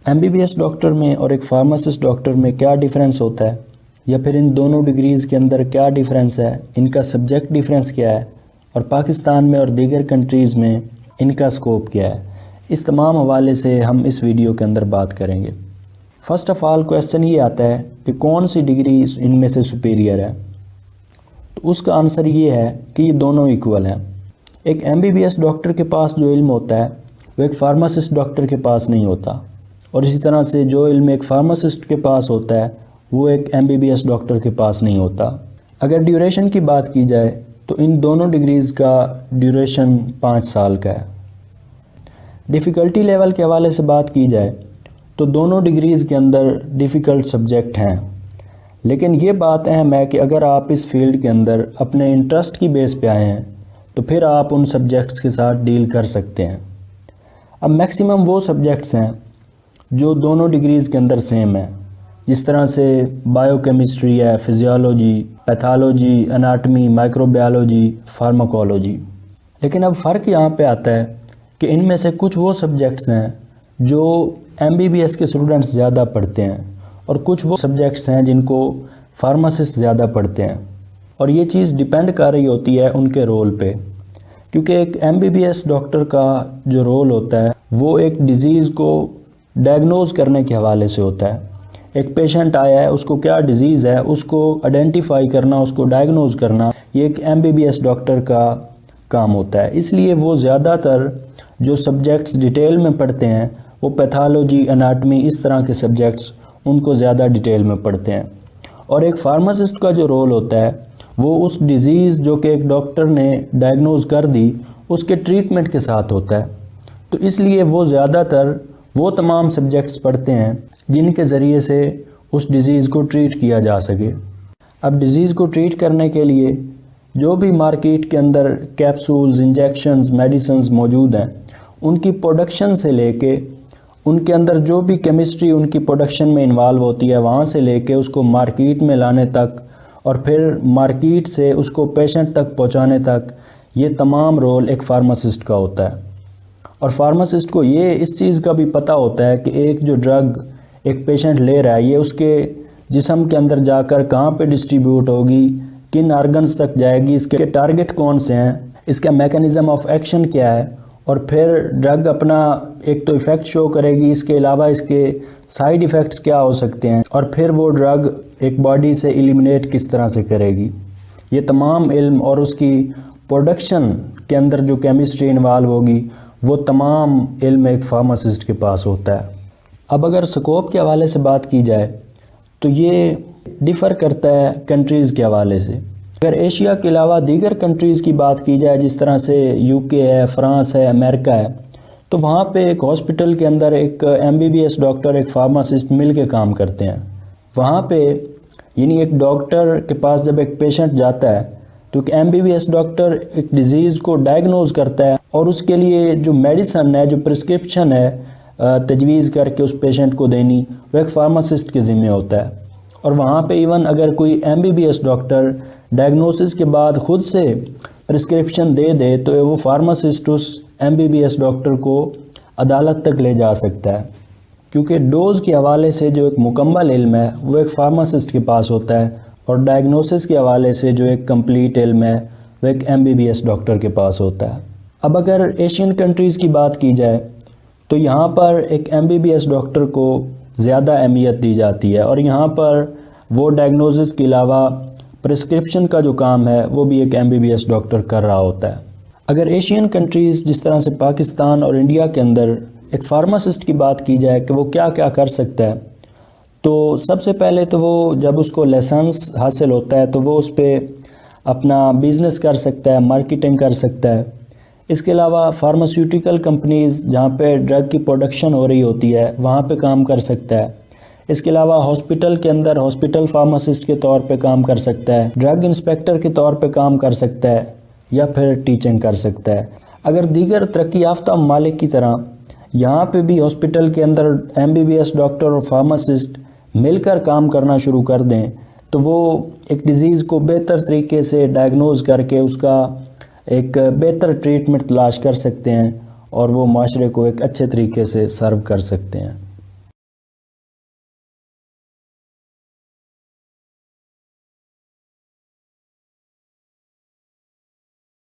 MBBS doctor میں اور ایک فارماسسٹ ڈاکٹر میں کیا ڈیفرنس ہوتا ہے، یا پھر ان دونوں ڈگریز کے اندر کیا ڈیفرنس ہے، ان کا سبجیکٹ ڈیفرنس کیا ہے، اور پاکستان میں اور دیگر کنٹریز میں ان کا سکوپ کیا ہے، اس تمام حوالے سے ہم اس ویڈیو کے اندر بات کریں گے۔ فرسٹ آف آل کویسچن یہ آتا ہے کہ کون سی ڈگری ان میں سے سپیریئر ہے، تو اس کا آنسر یہ ہے کہ یہ دونوں ایکول ہیں۔ ایک MBBS ڈاکٹر کے پاس جو علم ہوتا ہے وہ ایک فارماسسٹ ڈاکٹر کے پاس نہیں ہوتا، اور اسی طرح سے جو علم ایک فارماسسٹ کے پاس ہوتا ہے وہ ایک MBBS ڈاکٹر کے پاس نہیں ہوتا۔ اگر ڈیوریشن کی بات کی جائے تو ان دونوں ڈگریز کا ڈیوریشن 5 سال کا ہے۔ ڈیفیکلٹی لیول کے حوالے سے بات کی جائے تو دونوں ڈگریز کے اندر ڈیفیکلٹ سبجیکٹ ہیں، لیکن یہ بات اہم ہے کہ اگر آپ اس فیلڈ کے اندر اپنے انٹرسٹ کی بیس پہ آئے ہیں تو پھر آپ ان سبجیکٹس کے ساتھ ڈیل کر سکتے ہیں۔ اب میکسیمم وہ سبجیکٹس ہیں جو دونوں ڈگریز کے اندر سیم ہیں، جس طرح سے بائیو کیمسٹری ہے، physiology, pathology, anatomy, micro biology, pharmacology. لیکن اب فرق یہاں پہ آتا ہے کہ ان میں سے کچھ وہ سبجیکٹس ہیں جو MBBS کے اسٹوڈنٹس زیادہ پڑھتے ہیں، اور کچھ وہ سبجیکٹس ہیں جن کو فارماسسٹ زیادہ پڑھتے ہیں، اور یہ چیز ڈیپینڈ کر رہی ہوتی ہے ان کے رول پہ، کیونکہ ایک MBBS ڈاکٹر کا جو رول ہوتا ہے وہ ایک ڈیزیز کو ڈائگنوز کرنے کے حوالے سے ہوتا ہے۔ ایک پیشنٹ آیا ہے، اس کو کیا ڈیزیز ہے، اس کو آئیڈینٹیفائی کرنا، اس کو ڈائگنوز کرنا، یہ ایک MBBS ڈاکٹر کا کام ہوتا ہے۔ اس لیے وہ زیادہ تر جو سبجیکٹس ڈیٹیل میں پڑھتے ہیں وہ پیتھالوجی، اناٹمی، اس طرح کے سبجیکٹس ان کو زیادہ ڈیٹیل میں پڑھتے ہیں۔ اور ایک فارماسسٹ کا جو رول ہوتا ہے وہ اس ڈیزیز جو کہ ایک ڈاکٹر نے ڈائگنوز کر دی اس کے ٹریٹمنٹ کے ساتھ ہوتا ہے، تو اس لیے وہ زیادہ تر وہ تمام سبجیکٹس پڑھتے ہیں جن کے ذریعے سے اس ڈیزیز کو ٹریٹ کیا جا سکے۔ اب ڈیزیز کو ٹریٹ کرنے کے لیے جو بھی مارکیٹ کے اندر کیپسولز، انجیکشنز، میڈیسنز موجود ہیں، ان کی پروڈکشن سے لے کے ان کے اندر جو بھی کیمسٹری ان کی پروڈکشن میں انوالو ہوتی ہے وہاں سے لے کے اس کو مارکیٹ میں لانے تک، اور پھر مارکیٹ سے اس کو پیشنٹ تک پہنچانے تک، یہ تمام رول ایک فارماسسٹ کا ہوتا ہے۔ اور فارماسسٹ کو یہ اس چیز کا بھی پتہ ہوتا ہے کہ ایک جو ڈرگ ایک پیشنٹ لے رہا ہے یہ اس کے جسم کے اندر جا کر کہاں پہ ڈسٹریبیوٹ ہوگی، کن آرگنز تک جائے گی، اس کے ٹارگٹ کون سے ہیں، اس کا میکانزم آف ایکشن کیا ہے، اور پھر ڈرگ اپنا ایک تو ایفیکٹ شو کرے گی، اس کے علاوہ اس کے سائیڈ ایفیکٹس کیا ہو سکتے ہیں، اور پھر وہ ڈرگ ایک باڈی سے ایلیمنیٹ کس طرح سے کرے گی۔ یہ تمام علم اور اس کی پروڈکشن کے اندر جو کیمسٹری انوالو ہوگی وہ تمام علم ایک فارماسسٹ کے پاس ہوتا ہے۔ اب اگر سکوپ کے حوالے سے بات کی جائے تو یہ ڈیفر کرتا ہے کنٹریز کے حوالے سے۔ اگر ایشیا کے علاوہ دیگر کنٹریز کی بات کی جائے، جس طرح سے UK ہے، فرانس ہے، امریکہ ہے، تو وہاں پہ ایک ہاسپٹل کے اندر ایک MBBS ڈاکٹر ایک فارماسسٹ مل کے کام کرتے ہیں۔ وہاں پہ یعنی ایک ڈاکٹر کے پاس جب ایک پیشنٹ جاتا ہے تو ایک MBBS ڈاکٹر ایک ڈیزیز کو ڈائگنوز کرتا ہے، اور اس کے لیے جو میڈیسن ہے، جو پرسکرپشن ہے تجویز کر کے اس پیشنٹ کو دینی، وہ ایک فارماسسٹ کے ذمہ ہوتا ہے۔ اور وہاں پہ ایون اگر کوئی MBBS ڈاکٹر ڈائگنوسس کے بعد خود سے پرسکرپشن دے دے تو وہ فارماسسٹ اس MBBS ڈاکٹر کو عدالت تک لے جا سکتا ہے، کیونکہ ڈوز کے حوالے سے جو ایک مکمل علم ہے وہ ایک فارماسسٹ کے پاس ہوتا ہے، اور ڈائگنوسس کے حوالے سے جو ایک کمپلیٹ علم ہے وہ ایک MBBS ڈاکٹر کے پاس ہوتا ہے۔ اب اگر ایشین کنٹریز کی بات کی جائے تو یہاں پر ایک MBBS ڈاکٹر کو زیادہ اہمیت دی جاتی ہے، اور یہاں پر وہ ڈائگنوسس کے علاوہ پرسکرپشن کا جو کام ہے وہ بھی ایک MBBS ڈاکٹر کر رہا ہوتا ہے۔ اگر ایشین کنٹریز جس طرح سے پاکستان اور انڈیا کے اندر ایک فارماسسٹ کی بات کی جائے کہ وہ کیا کیا کر سکتا ہے، تو سب سے پہلے تو وہ جب اس کو لائسنس حاصل ہوتا ہے تو وہ اس پہ اپنا بزنس کر سکتا ہے، مارکیٹنگ کر سکتا ہے۔ اس کے علاوہ فارماسیوٹیکل کمپنیز جہاں پہ ڈرگ کی پروڈکشن ہو رہی ہوتی ہے وہاں پہ کام کر سکتا ہے۔ اس کے علاوہ ہاسپٹل کے اندر ہاسپٹل فارماسسٹ کے طور پہ کام کر سکتا ہے، ڈرگ انسپیکٹر کے طور پہ کام کر سکتا ہے، یا پھر ٹیچنگ کر سکتا ہے۔ اگر دیگر ترقی یافتہ ممالک کی طرح یہاں پہ بھی ہاسپٹل کے اندر MBBS ڈاکٹر اور فارماسسٹ مل کر کام کرنا شروع کر دیں تو وہ ایک ڈیزیز کو بہتر طریقے سے ڈائگنوز کر کے اس کا ایک بہتر ٹریٹمنٹ تلاش کر سکتے ہیں، اور وہ معاشرے کو ایک اچھے طریقے سے سرو کر سکتے ہیں۔